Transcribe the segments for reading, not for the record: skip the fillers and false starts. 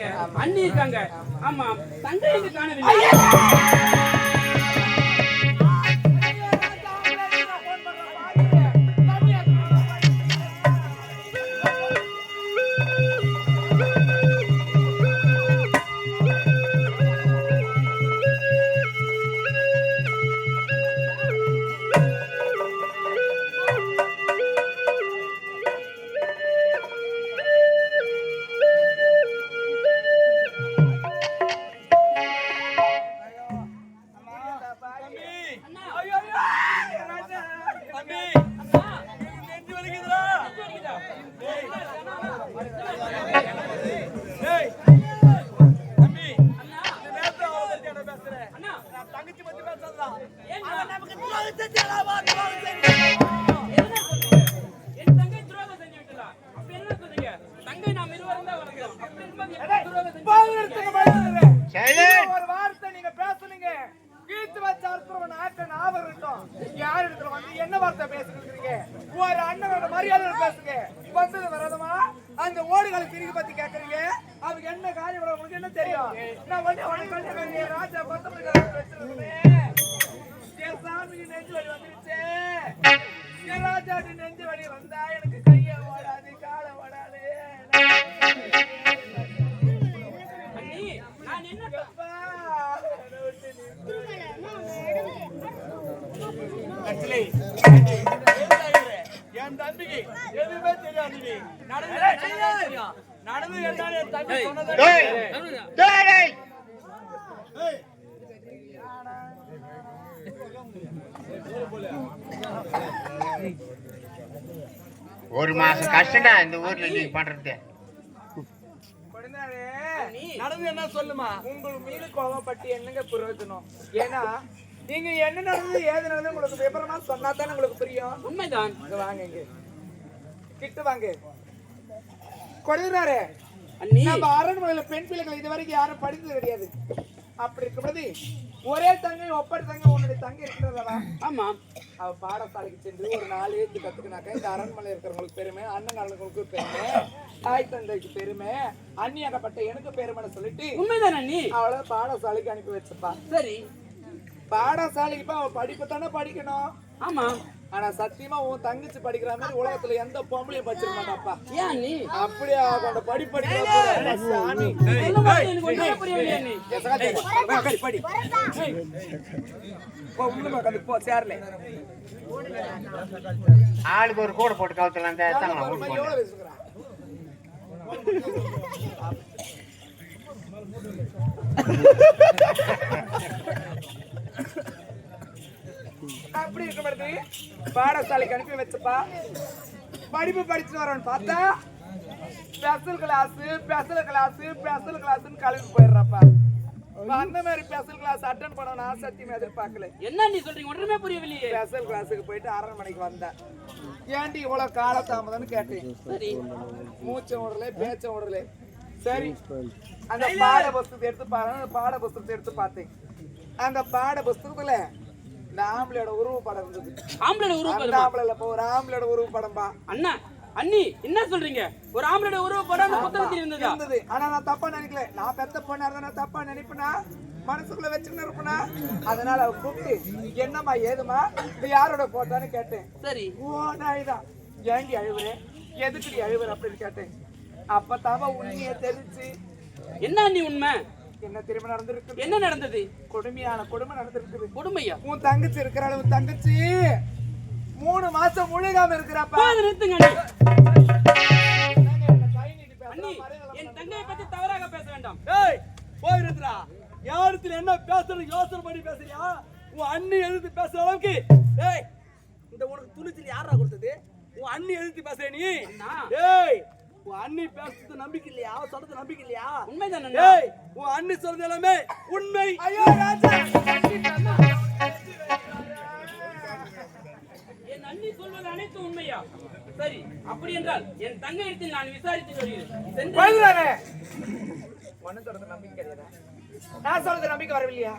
இருக்காங்க, அண்ணி இருக்காங்க. ஆமா, தங்கை எங்க காணவில்லை? என்ன வார்த்தை பேசுறீங்க? ஒரு அண்ணனோட மரியாதை பேசுங்க. வந்தது வரதுமா அந்த ஓடுகளை திரும்பி பத்தி கேக்குறீங்க. அவங்க என்ன காரியம் உங்களுக்கு என்ன தெரியும்? நான் வந்து ராஜா சாமிக்கு நெஞ்சு வலி வந்துருச்சு. ராஜா நெஞ்சு வலி வந்தா எனக்கு கைய ஓடாது, கால ஓடாது. என் தம்பிக்கு எதுவுமே தெரியாது. நடந்து என்ன என் தம்பி சொன்னது ஒரு மாசம் கஷ்டம்டா இந்த ஊர்ல நீ பண்றது. நடந்து என்ன சொல்லுமா? உங்களுக்கு மீது கோவப்பட்டு என்னங்க பிரயோஜனம்? ஏன்னா நீங்க என்ன நடந்தது ஏது நடந்தது உங்களுக்கு விபரமா சொன்னா தானே உங்களுக்கு புரியும். உண்மைதான். வாங்க இங்க கிட்ட வாங்க. கொடுறாரு நம்ம அரண்மனையில பெண் பிள்ளைகள் இது வரைக்கும் யாரும் படித்தது கிடையாது. அப்படி இருக்கும்போது ஒரே தங்கை ஒப்படை தங்கை உன்னுடைய தங்கை இருக்கிறதா? ஆமா. அவ பாடசாலைக்கு சென்று ஒரு 4 எழுத்து கத்துக்கினாக்க இந்த அரண்மனை இருக்கிறவங்களுக்கு பெருமை, அண்ணங்களுக்கு பெருமை, தாய் தந்தைக்கு பெருமை, அந்நியாகப்பட்ட எனக்கு பெருமைன்னு சொல்லிட்டு உண்மைதான் அண்ணி அவளை பாடசாலைக்கு அனுப்பி வச்சுப்பா. சரி, பாடசாலைக்கு இப்ப அவ படிப்பு தானே படிக்கணும். ஆமா. ஆனா சத்தியமா உன் தங்கச்சி படிக்கிற மாதிரி உலகத்துல எந்த பொம்பளையும் படிச்சிருக்க மாட்டாப்பா. ஏன் நீ அப்படியே அவனோட படிப்படிக்கிற சாமி படி போ சேர்ல ஆளுக்கு ஒரு கூட போட்டு கவுத்தலாம். எவ்வளவு பேசுகிறான் அப்படி இருக்க பாடசாலைக்கு அனுப்பி வச்சப்பா. படிப்பு படிச்சுட்டு வரவன் பார்த்தா ஸ்பெஷல் கிளாஸ் கலந்து போயிடுறாப்பா. அந்த மாதிரி ஸ்பெஷல் கிளாஸ் அட்டன் பண்ணணும் சத்தியமா எதிர்பார்க்கல. என்ன நீ சொல்றீங்க? ஒன்றுமே புரியவில்லையே. ஸ்பெஷல் கிளாஸுக்கு போயிட்டு அரண்மனைக்கு வந்தேன். ஏன்டி இவ்வளவு காலதாமதம்னு கேட்டேன். மூச்சை விடல, பேச்ச விடல. சரி, அந்த பாட புஸ்தகத்தை எடுத்து பார்த்தேன். அந்த பாட புஸ்தகத்துல இந்த ஆம்பளையோட உருவ படம் இருந்தது. ஆம்பளையோட உருவ படம்? ஆம்பளைல போ, ஒரு ஆம்பளையோட உருவ படம் பா. அண்ணா அண்ணி என்ன சொல்றீங்க? ஒரு ஆம்பளையோட உருவ படம் அந்த புத்தகத்தில் இருந்தது. ஆனா நான் தப்பா நினைக்கல. நான் பெத்த பொண்ணா இருந்தா நான் தப்பா நினைப்பேனா? மனசுக்குள்ள வச்சுன்னு இருப்பேனா? அதனால அவ கூப்பிட்டு என்னம்மா ஏதுமா இது யாரோட போட்டான்னு கேட்டேன். சரி, ஓ நான் இதான். ஏண்டி அழுவுறேன், எதுக்குடி அழுவுற அப்படின்னு கேட்டேன். அப்பதாம உண்மையை தெரிஞ்சு. என்ன நீ உண்மை? என்ன திரும்ப நடந்திருக்கு? என்ன நடந்தது? கொடுமையான கொடுமை நடந்திருக்கு. கொடுமையா? உன் தங்கச்சி இருக்கிறாள். உன் தங்கச்சி 3 மாசம் முழுகாம இருக்கிறப்ப நிறுத்துங்க அண்ணி. என் தங்கையை பத்தி தவறாக பேச வேண்டாம். ஏய் போயிருந்தா யாருத்துல என்ன பேசுறது யோசனை பண்ணி பேசுறியா? உன் அண்ணி எதிர்த்து பேசுற அளவுக்கு ஏய் இந்த உனக்கு துணிச்சல் யாரா கொடுத்தது? உன் அண்ணி எதிர்த்து பேசுற நீ? ஏய் உன் அண்ணி பேசுறது நம்பிக்கை இல்லையா? சொல்றது நம்பிக்கை இல்லையா? உண்மைதான். ஏய் உன் அண்ணி சொல்றது எல்லாமே உண்மை. ஐயோ ராஜா, என் அண்ணி சொல்வது அனைத்து உண்மையா? சரி, அப்படி என்றால் என் தங்கை இடத்தில் நான் விசாரித்து வருகிறேன். ஒன்னு சொல்றது நம்பிக்கை கிடையாது. நான் சொல்றது நம்பிக்கை வரவில்லையா?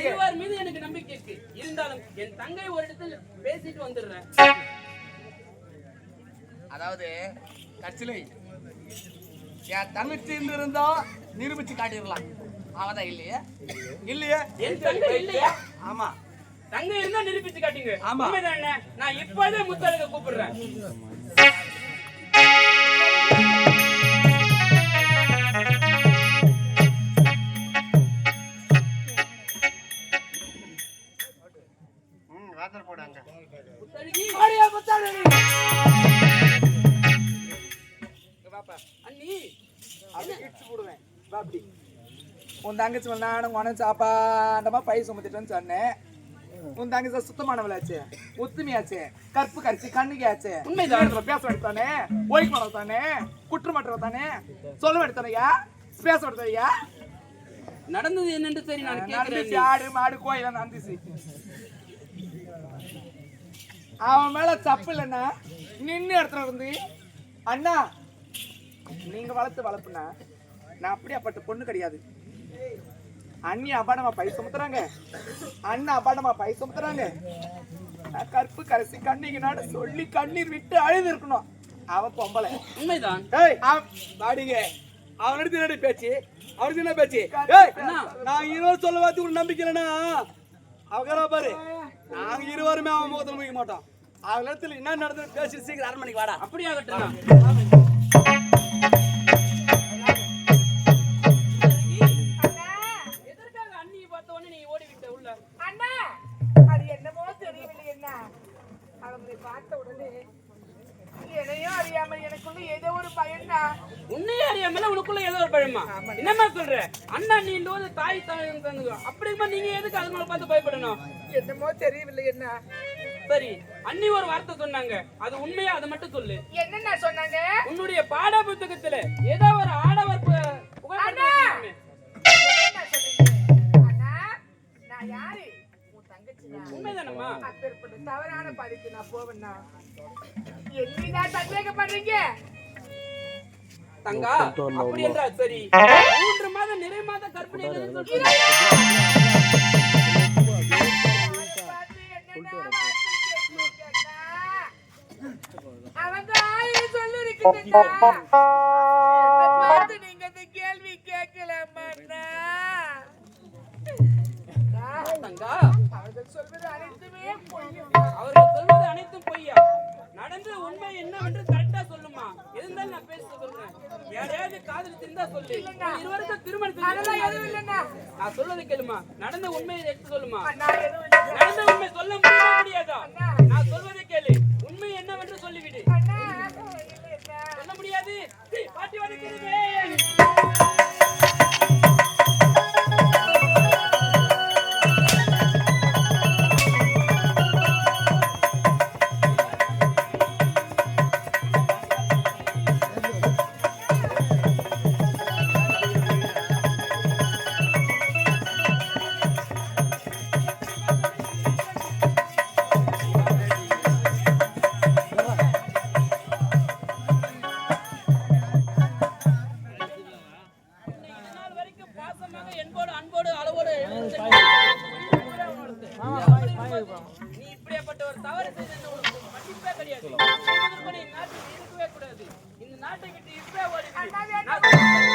இருவர் மீது எனக்கு நம்பிக்கை இருக்கு. இருந்தாலும் என் தங்கை ஒரு இடத்தில் பேசிட்டு வந்துடுறேன். அதாவது கட்சிலை என் தங்கச்சி இருந்தா நிரூபிச்சு காட்டிடலாம். அவதான் இல்லையே இல்லையே என் தங்கை இல்லையா? ஆமா தங்கை இருந்தா நிரூபிச்சு காட்டுங்க. ஆமா. உண்மைதானே? நான் இப்போதே முத்தழக கூப்பிடுறேன். வாசல் போடாங்க. முத்தழகி, ஓடியா முத்தழகி. இங்க வாப்பா. அண்ணி, அது இடிச்சு போடுவேன். வா அப்படி. உன் தங்கச்சி மேல நானும் உனக்கு சாப்பாண்டமா பை சுமத்திட்டேன்னு சொன்னேன். உன் தங்கச்சி சுத்தமானவளாச்சு, ஒத்துமையாச்சு, கற்பு கரிச்சு கண்ணுக்காச்சு. உண்மைதான். பேச வேண்டித்தானே, ஒய்க்கு மாட தானே, குற்றமற்ற தானே, சொல்ல வேண்டித்தானையா, பேச வேண்டியா? நடந்தது என்னன்னு சரி நான் நந்திச்சு கேட்கிறேன். ஆடு மாடு கோயில நந்திச்சு. அவன் மேல தப்பு இல்லைன்னா நின்று இடத்துல இருந்து அண்ணா நீங்க வளர்த்து வளர்ப்புனா நான் அப்படியாப்பட்ட பொண்ணு கிடையாது. அண்ணி அபாடமா பை சுமத்துறாங்க, அண்ணா அபாடமா பை சுமத்துறாங்க. நான் கற்பு கரைசி கண்ணீங்கனாடு சொல்லி கண்ணீர் விட்டு அழுது இருக்கணும். அவன் பொம்பளை. உண்மைதான். பாடிங்க அவனுக்கு என்ன பேச்சு, அவனுக்கு என்ன பேச்சு? நான் இருவர் சொல்ல வாத்தி ஒரு நம்பிக்கை இல்லைன்னா அவங்களா பாரு, நாங்க இருவருமே அவன் முகத்தில் முடிக்க மாட்டோம். அவன் இடத்துல என்ன நடந்து பேசி சீக்கிரம் அரண்மனைக்கு வாடா. அப்படியாகட்டும். எதற்காக அண்ணியை பார்த்த உடனே நீ ஓடிவிட்ட உள்ள? அண்ணா அது என்னமோ தெரியவில்லை. என்ன அவங்களை பார்த்த உடனே எதையும் அறியாம எனக்குள்ள ஏதோ ஒரு பயன்டா. உன்னையே அறியாமல உனக்குள்ள ஏதோ ஒரு பழமா? என்னமா சொல்ற? அண்ணா நீ இந்த தாய் அப்படிமா நீங்க எதுக்கு அதுங்களை பார்த்து பயப்படணும்? என்னமோ தெரியவில்லை. என்ன சரி, அண்ணி ஒரு வார்த்தை சொன்னாங்க, அது உண்மையா? அதை மட்டும் சொல்லு. என்னென்ன சொன்னாங்க? உன்னுடைய பாட புத்தகத்துல ஏதோ ஒரு ஆடவர் அண்ணா! புகழ். என்னென்ன சொல்றீங்க? அண்ணா நான் யாரு? உன் தங்கச்சி தான். உண்மைதானம்மா? அப்பேற்பட்ட தவறான பாதைக்கு நான் போவேன்னா என்னதான் சந்தேகப்படுறீங்க? தங்கா, அப்படி என்றால் சரி. 3 மாதம் நிறை மாத கற்பனை பார்த்து என்னென்ன வார்த்தை கேட்டீங்க அண்ணா? அவங்க ஆயிரம் சொல்லிருக்குதுண்ணா. என்னை பார்த்து நீங்க இந்த கேள்வி கேட்கலாமா அண்ணா? தங்கா, அவர்கள் சொல்வது அனைத்துமே பொய். அவர்கள் சொல்வது அனைத்தும் பொய்யா? நடந்த உண்மை என்னவென்று கரெக்டா சொல்லுமா? இருந்தாலும் நான் பேச சொல்றேன். யாரையாவது காதல் இருந்தா சொல்லு. இருவருக்கும் திருமணம் அதெல்லாம் எதுவும் இல்லைண்ணா. நான் சொல்றதை கேளுமா. நடந்த உண்மையை எடுத்து சொல்லுமா. அண்ணா எதுவும் இல்லை. நடந்த உண்மை சொல்ல முடியாதா? நான் சொல்வதை கேளு. உண்மை என்னவென்று சொல்லிவிடு. அண்ணா இல்லைண்ணா. சொல்ல முடியாது. பாட்டி வடிக்கிறதே. நீ இப்படியாப்பட்ட ஒரு தவறு செய்தது உனக்கு மன்னிப்பே கிடையாது. இருக்கவே கூடாது. இந்த நாட்டை விட்டு இப்பவே ஓடி